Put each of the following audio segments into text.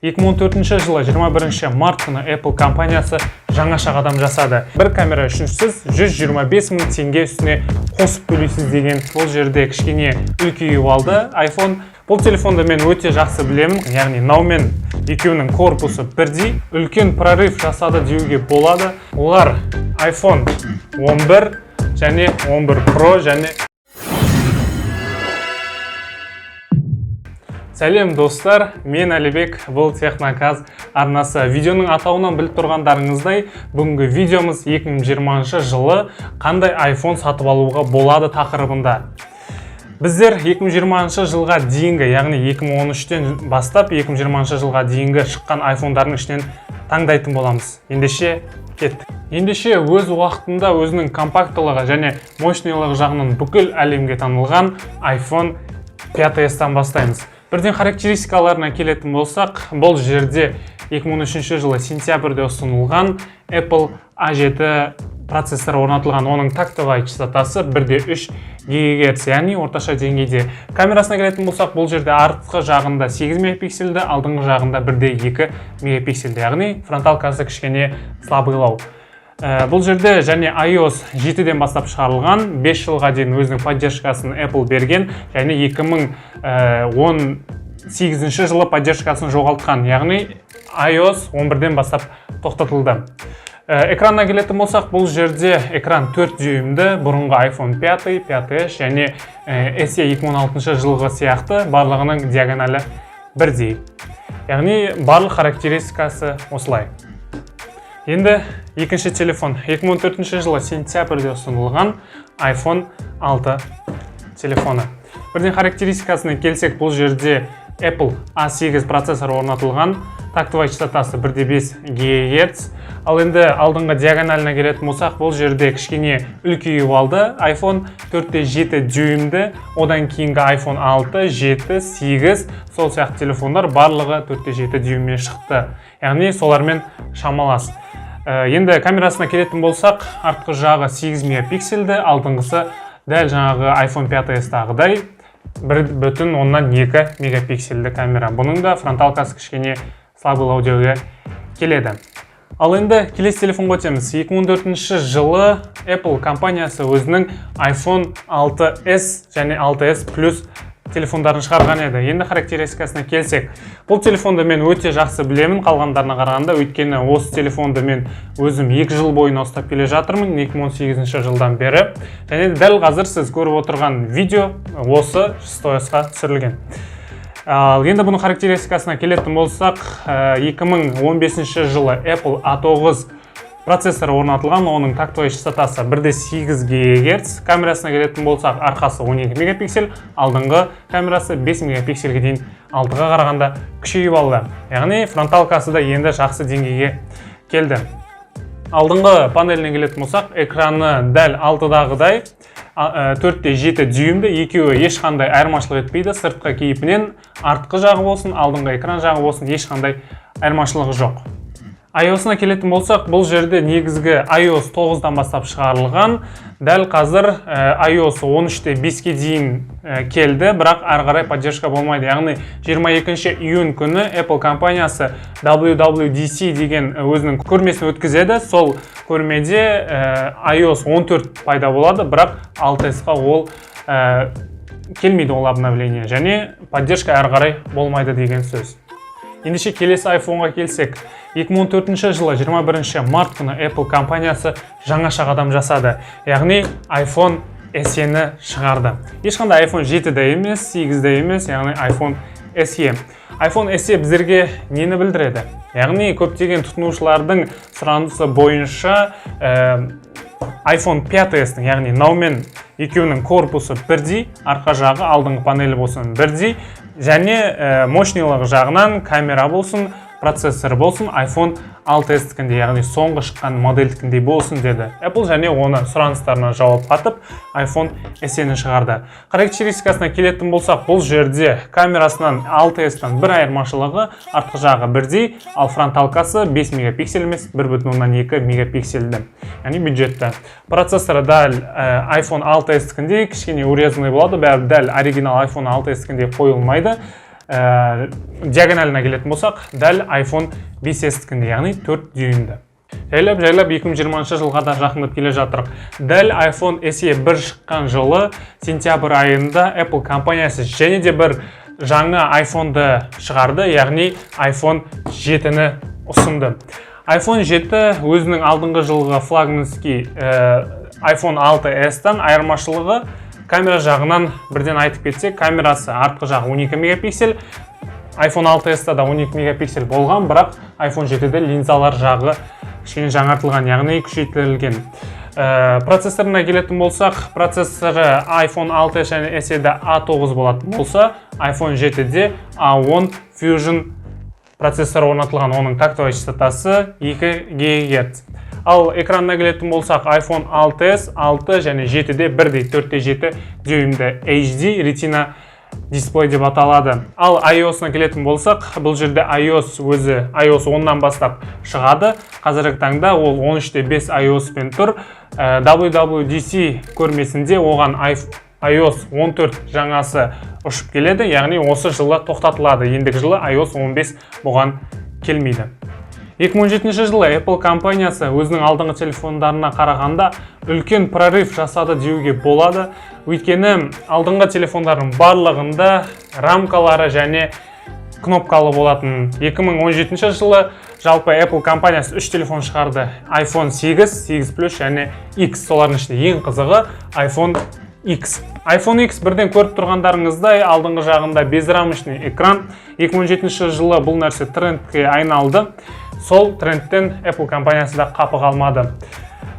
2014 жылы 21 март күні Apple компаниясы жаңаша қадам жасады. Бір камера үшін сіз 125 мың теңге үстіне қосып төлейсіз деген бұл жерде кішкене үлкейіп алды iPhone. Бұл телефонды мен өте жақсы білемін, яғни мынаумен екеуінің корпусы бірдей, үлкен прорыв жасады деуге болады. Олар iPhone 11 және 11 Pro және Сәлем достар, мен Әлібек, бұл Техноказ арнасы. Видеоның атауынан біліп тұрғандарыңыздай, бүгінгі видеомыз 2020 жылы қандай iPhone сатып алуға болады тақырыбында. Біздер 2020 жылға дейінгі, яғни 2013-тен бастап 2020 жылға дейінгі шыққан iPhone-дардың ішінен таңдайтын боламыз. Ендеше кеттік. Ендеше өз уақытында өзінің компактылығы және мощныйлығы жағынан бүкіл әлемге танылған iPhone 5s-тан бастаймыз. Бірден характеристикаларына келетін болсақ, бұл жерде 2013 жылы сентябрьде ұсынылған Apple A7 процессоры орнатылған. Оның тактовый частотасы 1,3 ГГц, яғни орташа деңгейде. Камерасына келетін болсақ, бұл жерде артқы жағында 8 мегапиксельді, алдыңғы жағында 1,2 мегапиксельді, яғни фронталкасы кішкене слабыйлау. Бұл жерде және iOS 7-ден бастап шығарылған, 5 жылға дейін өзінің поддержкасын Apple берген, және 2018 жылы поддержкасын жоғалтқан, яғни iOS 11-ден бастап тоқтатылды. Экранына келетін болсақ, бұл жерде экран 4 дюймді, бұрынғы iPhone 5, 5s және SE 2016 жылғы сияқты барлығының диагоналі бірдей. Яғни барлық характеристикасы осылай. Енді екінші телефон 2014 жылы сентябрьде ұсынылған iPhone 6 телефоны. Бірден характеристикасына келсек, бұл жерде Apple A8 процессоры орнатылған, тактовый частотасы 1,5 ГГц. Ал енді алдыңғы диагоналына келетін болсақ, бұл жерде кішкене үлкейіп алды. iPhone 4,7 дюймді, одан кейінгі iPhone 6, 7, 8, сол сияқты телефондар барлығы 4,7 дюйммен шықты. Яғни солармен шамалас. Енді камерасына келетін болсақ, артқы жағы 8 мегапиксельді, алдыңғысы дәл жаңағы iPhone 5s-тағыдай 1,2 мегапиксельді камера. Бұның да фронталкасы кішкене слабылау деуге келеді. Ал енді келесі телефонға өтеміз. 2014 жылы Apple компаниясы өзінің iPhone 6s және 6s Plus телефондарын шығарған еді. Енді характеристикасына келсек, бұл телефонды мен өте жақсы білемін қалғандарына қарағанда, өйткені осы телефонды мен өзім 2 жыл бойына ұстап келе жатырмын, 2018 жылдан бері. Және дәл қазір сіз көріп отырған видео осы 6s-қа түсірілген. Енді бұның характеристикасына келетін болсақ, 2015 жылы Apple A9 процессоры орнатылған, оның тактовый частотасы 1,8 ГГц. Камерасына келетін болсақ, арқасы 12 мегапиксель, алдыңғы камерасы 5 мегапиксельге дейін 6-ға қарағанда күшейіп алды. Яғни фронталкасы да енді жақсы деңгейге келді. Алдыңғы панеліне келетін болсақ, экраны дәл 6-дағыдай 4,7 дюймді, екеуі ешқандай айырмашылық етпейді. Сыртқы кейпінен артқы жағы болсын, алдыңғы экран жағы болсын, ешқандай айырмашылығы жоқ. iOS-на келетін болсақ, бұл жерде негізгі iOS 9-дан бастап шығарылған. Дәл қазір iOS 13.5-ке дейін келді, бірақ ары қарай поддержка болмайды. Яғни 22 июнь күні Apple компаниясы WWDC деген өзінің көрмесін өткізеді. Сол көрмеде iOS 14 пайда болады, бірақ 6s-қа ол келмейді, ол обновление, және поддержка ары қарай болмайды деген сөз. Ендеше келесі iPhone-ға келсек, 2014 жылы 21 март күні Apple компаниясы жаңаша қадам жасады. Яғни iPhone SE-ні шығарды. Ешқандай iPhone 7-де емес, 8-де емес, яғни iPhone SE. iPhone SE біздерге нені білдіреді? Яғни көптеген тұтынушылардың сұранысы бойынша iPhone 5s-дің, яғни мынаумен екеуінің корпусы бірдей, арқа жағы, алдыңғы панелі болсын бірдей, және мощныйлығы жағынан камера болсын, процессор болсын, iPhone 6s-тікінде, яғни соңғы шыққан модельдікіндей болсын деді Apple, және оны сұраныстарына жауап қатып iPhone SE-ні шығарды. Характеристикасына келетін болсақ, бұл жерде камерасынан 6s-тан бір айырмашылығы, артқы жағы бірдей, ал фронталкасы 5 мегапиксель емес, 1,2 мегапиксельді, яғни бюджетті. Процессоры дәл iPhone 6s-тікінде кішкене урезанный болады, бәрі дәл оригинал iPhone 6s-тікінде қойылмайды. диагоналына келетін болсақ, дәл iPhone 5s-тікінде, яғни 4 дюймді. Жайлап 2020 жылға да жақындап келе жатырық. Дәл iPhone SE 1 шыққан жылы сентябрь айында Apple компаниясы және де бір жаңа iPhone-ды шығарды, яғни iPhone 7-ні ұсынды. iPhone 7 өзінің алдыңғы жылғы флагманский iPhone 6s-тан айырмашылығы камера жағынан бірден айтып кетсек, камерасы артқы жағы 12 мегапиксель, iPhone 6s-та да 12 мегапиксель болған, бірақ iPhone 7-де линзалар жағы кішкене жаңартылған, яғни күшейтілген. Процессорына келетін болсақ, процессоры iPhone 6s және SE-де A9 болатын болса, iPhone 7-де A10 Fusion процессоры орнатылған, оның тактовый частотасы 2 ГГц. Ал экранына келетін болсақ, iPhone 6s, 6 және 7-де 1.4.7 дюймді HD Retina дисплей деп аталады. Ал iOS-на келетін болсақ, бұл жерде iOS 10-нан бастап шығады. Қазіргі таңда ол 13.5 iOS-пен тұр. WWDC көрмесінде оған iOS 14 жаңасы ұшып келеді, яғни осы жылы тоқтатылады. Ендігі жылы iOS 15 бұған келмейді. 2017 жылы Apple компаниясы өзінің алдыңғы телефондарына қарағанда үлкен прорыв жасады деуге болады. Өйткені алдыңғы телефондардың барлығында рамкалары және кнопкалы болатын. 2017 жылы жалпы Apple компаниясы 3 телефон шығарды. iPhone 8, 8 Plus және X. Солардың ішінде ең қызығы iPhone X. iPhone X бірден көріп тұрғандарыңыздай алдыңғы жағында безрамочный экран. 2017 жылы бұл нәрсе трендке айналды. Сол трендтен Apple компаниясы да қапы қалмады.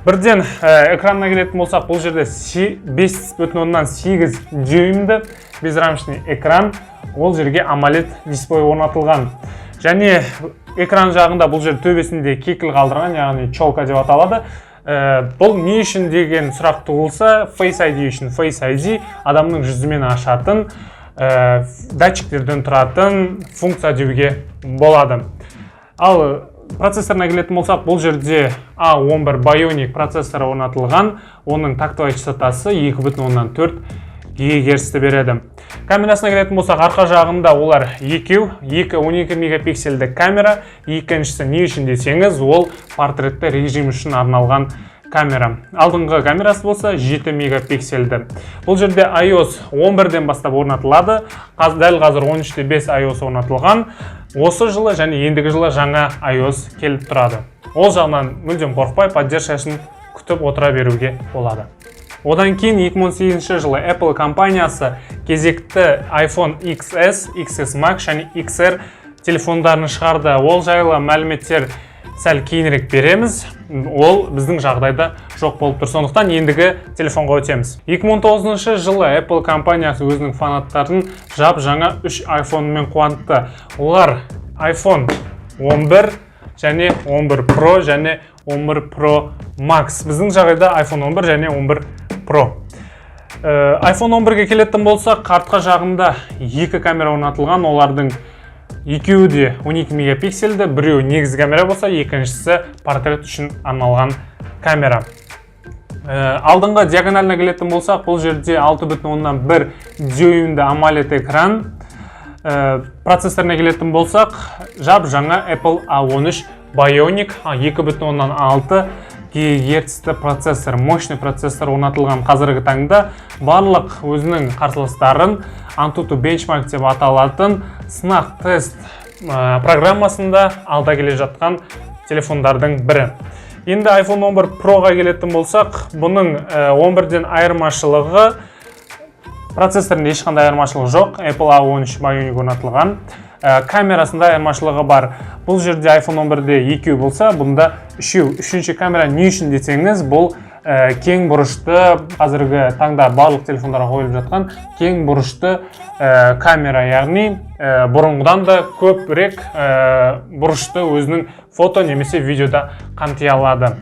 Бірден экранына келетін болсақ, бұл жерде 5.8 дюймді безрамочный экран, ол жерге AMOLED дисплей орнатылған. Және экран жағында бұл жерде төбесінде кекіл қалдырған, яғни челка деп аталады. Бұл не үшін деген сұрақ туылса, Face ID үшін. Face ID адамның жүзімен ашатын, датчиктерден тұратын функция деуге болады. Ал процессорына келетін болсақ, бұл жерде A11 Bionic процессоры орнатылған, оның тактовый частотасы 2.4 ГГц-ті береді. Камерасына келетін болсақ, арқа жағында олар екі 12 мегапиксельді камера, екіншісі не үшін десеңіз, ол портретті режим үшін арналған камера. Алдыңғы камерасы болса 7 мегапиксельді. Бұл жерде iOS 11-ден бастап орнатылады. Дәл қазір 13.5 iOS орнатылған. Осы жылы және ендігі жылы жаңа iOS келіп тұрады. Ол жағынан мүлдем қорықпай, поддержкасын күтіп отыра беруге болады. Одан кейін 2018 жылы Apple компаниясы кезекті iPhone XS, XS Max және XR телефондарын шығарды. Ол жайлы мәліметтер сәл кейінірек береміз. Ол біздің жағдайда жоқ болып тұр. Сондықтан ендігі телефонға өтеміз. 2019 жылы Apple компаниясы өзінің фанаттарын жаңа 3 iPhone-мен қуантты. Олар iPhone 11 және 11 Pro және 11 Pro Max. Біздің жағдайда iPhone 11 және 11 Pro. iPhone 11-ге келетін болсақ, артқы жағында 2 камера орнатылған, олардың екеуі де 12 мегапиксельді, біреуі негізгі камера болса, екіншісі портрет үшін арналған камера. Алдыңғы диагоналына келетін болсақ, бұл жерде 6.1 дюймді AMOLED экран. Процессорына келетін болсақ, жаңа Apple A13 Bionic 2.6 ГГц-ті процессор, мощный процессор орнатылған. Қазіргі таңда барлық өзінің қарсыластарын Antutu Benchmark деп аталатын сынақ тест программасында алда келе жатқан телефондардың бірі. Енді iPhone 11 Pro-ға келетін болсақ, бұның 11-ден айырмашылығы, процессорында ешқандай айырмашылығы жоқ. Apple A13 Bionic орнатылған. Камерасында айырмашылығы бар. Бұл жерде iPhone 11-де 2 болса, бұнда 3. Үшінші камера не үшін десеңіз, бұл кең бұрышты, қазіргі таңда барлық телефондарға қойылып жатқан кең бұрышты камера, яғни бұрынғыдан да көбірек бұрышты өзінің фото немесе видеода қамти алады.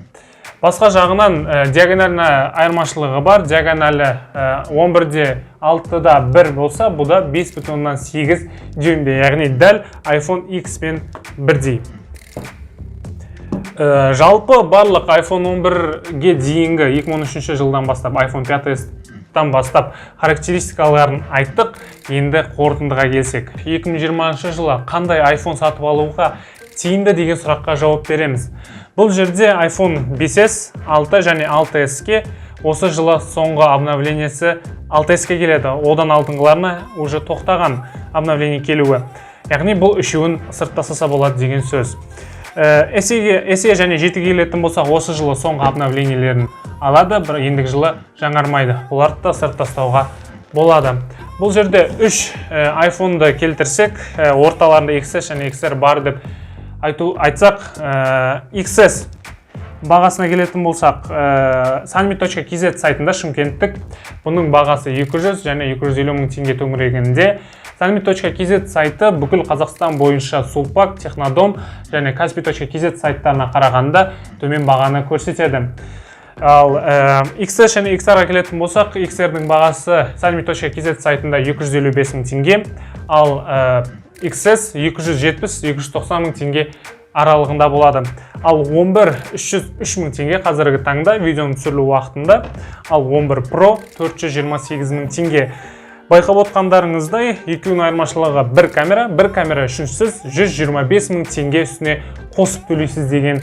Басқа жағынан диагоналына айырмашылығы бар. Диагоналы 11-де 6-да 1 болса, бұда 5.8 дюймде, яғни дәл iPhone X пен бірдей. Жалпы барлық iPhone 11-ге дейінгі 2013 жылдан бастап iPhone 5s тан бастап характеристикаларын айттық. Енді қорытындыға келсек, 2020 жылы қандай iPhone сатып алуға тиімді деген сұраққа жауап береміз. Бұл жерде iPhone 5s, 6 және 6s-ке осы жылы соңғы обновлениясы 6s-ке келеді. Одан алдыңғыларына уже тоқтаған обновление келуі. Яғни бұл үшеуін сырттасаса болады деген сөз. SE және 7-ге келетін болсақ, осы жылы соңғы обновлениелерін алады, бір ендігі жылы жаңармайды. Бұларды да сырттастауға болады. Бұл жерде 3 iPhone-ды келтірсек, орталарында XS және XR бар деп айтсақ, XS бағасына келетін болсақ, sanmi.kz сайтында шымкенттік бұның бағасы 200 және 250 мың теңге төңірегінде. sanmi.kz сайты бүкіл Қазақстан бойынша Сулпак, Технодом және kaspi.kz сайттарына қарағанда төмен бағаны көрсетеді. Ал XS және XR-ға келетін болсақ, XR-дің бағасы sanmi.kz сайтында 255 мың теңге, ал XS 270-290 мың теңге аралығында болады. Ал 11 303 мың теңге қазіргі таңда видеоның түсірілу уақытында, ал 11 Pro 428 мың теңге. Байқап отқандарыңыздай, екеуінің айырмашылығы бір камера үшін сіз 125 мың теңге үстіне қосып төлейсіз деген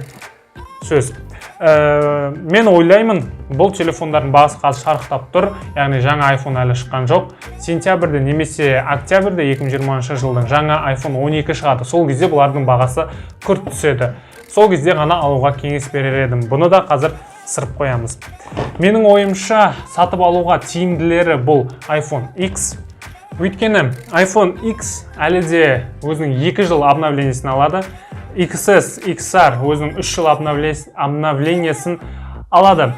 сөз. Мен ойлаймын, бұл телефондардың бағасы қазір шарықтап тұр, яғни жаңа iPhone әлі шыққан жоқ. Сентябрьде немесе октябрьде 2020 жылдың жаңа iPhone 12 шығады. Сол кезде бұлардың бағасы күрт түседі. Сол кезде ғана алуға кеңес берер едім. Бұны да қазір сырып қоямыз. Менің ойымша сатып алуға тиімділері бұл iPhone X. Өйткені iPhone X әлі де өзінің 2 жыл обновлениясын алады. XS, XR өзінің 3 жыл обновлениясын алады.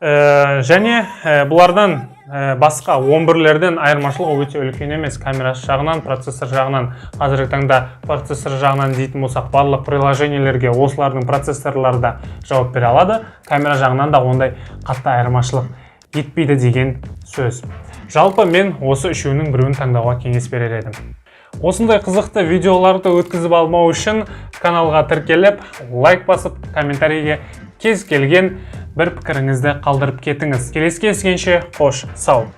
Және бұлардан басқа 11-лерден айырмашылығы өте үлкен емес. Камерасы жағынан, процессор жағынан, қазіргі таңда процессор жағынан дейтін болсақ, барлық приложениелерге осылардың процессорлары да жауап бере алады. Камера жағынан да ондай қатты айырмашылық етпейді деген сөз. Жалпы мен осы үшеуінің біреуін таңдауға кеңес берер едім. Осындай қызықты видеоларды өткізіп алмау үшін каналға тіркеліп, лайк басып, комментарийге кез келген бір пікіріңізді қалдырып кетіңіз. Келесі кездескенше қош, сау!